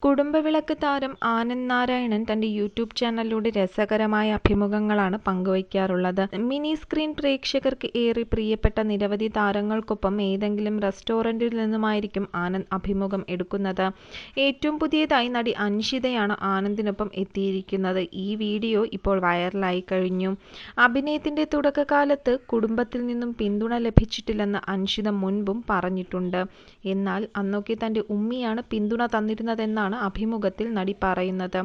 കുടുംബവിളക്ക് താരം ആനന്ദ് നാരായണൻ തന്റെ യൂട്യൂബ് ചാനലിലൂടെ രസകരമായ അഭിമുഖങ്ങളാണ് പങ്കുവയ്ക്കാറുള്ളത്. മിനി സ്ക്രീൻ പ്രേക്ഷകർക്ക് ഏറെ പ്രിയപ്പെട്ട നിരവധി താരങ്ങൾക്കൊപ്പം ഏതെങ്കിലും റെസ്റ്റോറന്റിൽ നിന്നുമായിരിക്കും ആനന്ദ് അഭിമുഖം എടുക്കുന്നത്. ഏറ്റവും പുതിയതായി നടി അൻഷിതയാണ് ആനന്ദിനൊപ്പം എത്തിയിരിക്കുന്നത്. ഈ വീഡിയോ ഇപ്പോൾ വൈറലായി കഴിഞ്ഞു. അഭിനയത്തിന്റെ തുടക്കകാലത്ത് കുടുംബത്തിൽ നിന്നും പിന്തുണ ലഭിച്ചിട്ടില്ലെന്ന് അൻഷിത മുൻപും പറഞ്ഞിട്ടുണ്ട്. എന്നാൽ അന്നൊക്കെ തന്റെ ഉമ്മിയാണ് പിന്തുണ തന്നിരുന്നതെന്നാണ് അഭിമുഖത്തിൽ നടി പറയുന്നത്.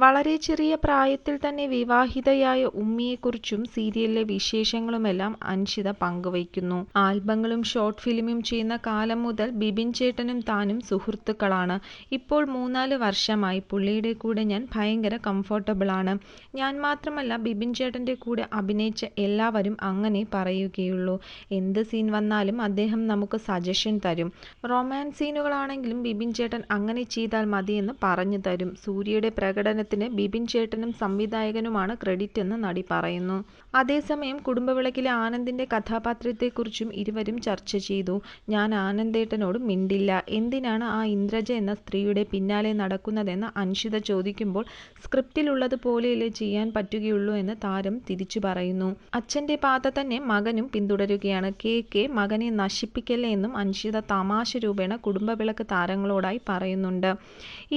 വളരെ ചെറിയ പ്രായത്തിൽ തന്നെ വിവാഹിതയായ ഉമ്മിയെക്കുറിച്ചും സീരിയലിലെ വിശേഷങ്ങളുമെല്ലാം അൻഷിത പങ്കുവയ്ക്കുന്നു. ആൽബങ്ങളും ഷോർട്ട് ഫിലിമും ചെയ്യുന്ന കാലം മുതൽ ബിബിൻ ചേട്ടനും താനും സുഹൃത്തുക്കളാണ്. ഇപ്പോൾ 3-4 വർഷമായി പുള്ളിയുടെ കൂടെ ഞാൻ ഭയങ്കര കംഫർട്ടബിൾ ആണ്. ഞാൻ മാത്രമല്ല, ബിബിൻ ചേട്ടന്റെ കൂടെ അഭിനയിച്ച എല്ലാവരും അങ്ങനെ പറയുകയുള്ളൂ. എന്ത് സീൻ വന്നാലും അദ്ദേഹം നമുക്ക് സജഷൻ തരും. റൊമാൻസ് സീനുകളാണെങ്കിലും ബിബിൻ ചേട്ടൻ അങ്ങനെ ചെയ്താൽ മതിയെന്ന് പറഞ്ഞു തരും. സൂര്യയുടെ പ്രകടനത്തിന് ബിബിൻ ചേട്ടനും സംവിധായകനുമാണ് ക്രെഡിറ്റ് എന്ന് നടി പറയുന്നു. അതേസമയം കുടുംബവിളക്കിലെ ആനന്ദിന്റെ കഥാപാത്രത്തെക്കുറിച്ചും ഇരുവരും ചർച്ച ചെയ്തു. ഞാൻ ആനന്ദേട്ടനോട് മിണ്ടില്ല. എന്തിനാണ് ആ ഇന്ദ്രജ എന്ന സ്ത്രീയുടെ പിന്നാലെ നടക്കുന്നതെന്ന് അൻഷിത ചോദിക്കുമ്പോൾ സ്ക്രിപ്റ്റിലുള്ളതുപോലെയല്ലേ ചെയ്യാൻ പറ്റുകയുള്ളൂ എന്ന് താരം തിരിച്ചു പറയുന്നു. അച്ഛന്റെ പാത തന്നെ മകനും പിന്തുടരുകയാണ്. കെ മകനെ നശിപ്പിക്കല്ലേ എന്നും അൻഷിത തമാശ രൂപേണ കുടുംബവിളക്ക് താരങ്ങളോടായി പറയുന്നുണ്ട്.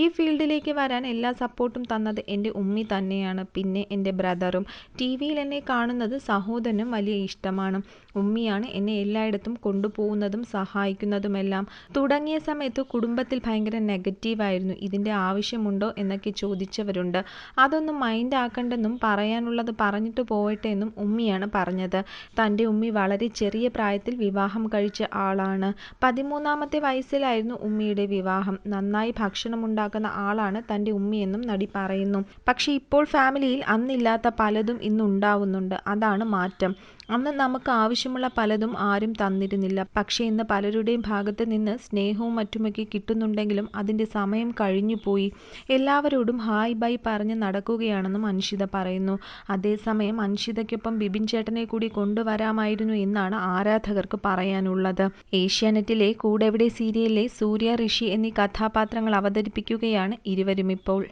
ഈ ഫീൽഡിലേക്ക് വരാൻ എല്ലാ സപ്പോർട്ടും തന്നത് എൻ്റെ ഉമ്മി തന്നെയാണ്. പിന്നെ എൻ്റെ ബ്രദറും. ടിവിയിൽ എന്നെ കാണുന്നത് സഹോദരനും വലിയ ഇഷ്ടമാണ്. ഉമ്മിയാണ് എന്നെ എല്ലായിടത്തും കൊണ്ടുപോകുന്നതും സഹായിക്കുന്നതുമെല്ലാം. തുടങ്ങിയ സമയത്ത് കുടുംബത്തിൽ ഭയങ്കര നെഗറ്റീവായിരുന്നു. ഇതിൻ്റെ ആവശ്യമുണ്ടോ എന്നൊക്കെ ചോദിച്ചവരുണ്ട്. അതൊന്നും മൈൻഡ് ആക്കണ്ടെന്നും പറയാനുള്ളത് പറഞ്ഞിട്ട് പോവട്ടെ എന്നും ഉമ്മിയാണ് പറഞ്ഞത്. തൻ്റെ ഉമ്മി വളരെ ചെറിയ പ്രായത്തിൽ വിവാഹം കഴിച്ച ആളാണ്. 13ാമത്തെ വയസ്സിലായിരുന്നു ഉമ്മിയുടെ വിവാഹം. നന്നായി ഭക്ഷണമുണ്ടാക്കുന്ന ആളാണ് തൻ്റെ ഉമ്മിയെന്നും നടി പറയുന്നു. പക്ഷേ ഇപ്പോൾ ഫാമിലിയിൽ അന്നില്ലാത്ത പലതും ഇന്നുണ്ടാവുന്നുണ്ട്. അതാണ് മാറ്റം. അന്ന് നമുക്ക് ആവശ്യമുള്ള പലതും ആരും തന്നിരുന്നില്ല. പക്ഷേ ഇന്ന് പലരുടെയും ഭാഗത്ത് നിന്ന് സ്നേഹവും മറ്റുമൊക്കെ കിട്ടുന്നുണ്ടെങ്കിലും അതിൻ്റെ സമയം കഴിഞ്ഞുപോയി. എല്ലാവരോടും ഹായ് ബൈ പറഞ്ഞ് നടക്കുകയാണെന്നും അൻഷിത പറയുന്നു. അതേസമയം അൻഷിതയ്ക്കൊപ്പം ബിബിൻ ചേട്ടനെ കൂടി കൊണ്ടുവരാമായിരുന്നു എന്നാണ് ആരാധകർക്ക് പറയാനുള്ളത്. ഏഷ്യാനെറ്റിലെ കൂടെവിടെ സീരിയലിലെ സൂര്യ, ഋഷി എന്നീ കഥാപാത്രങ്ങൾ അവതരിപ്പിക്കുകയാണ് ഇരുവരുമിപ്പോൾ.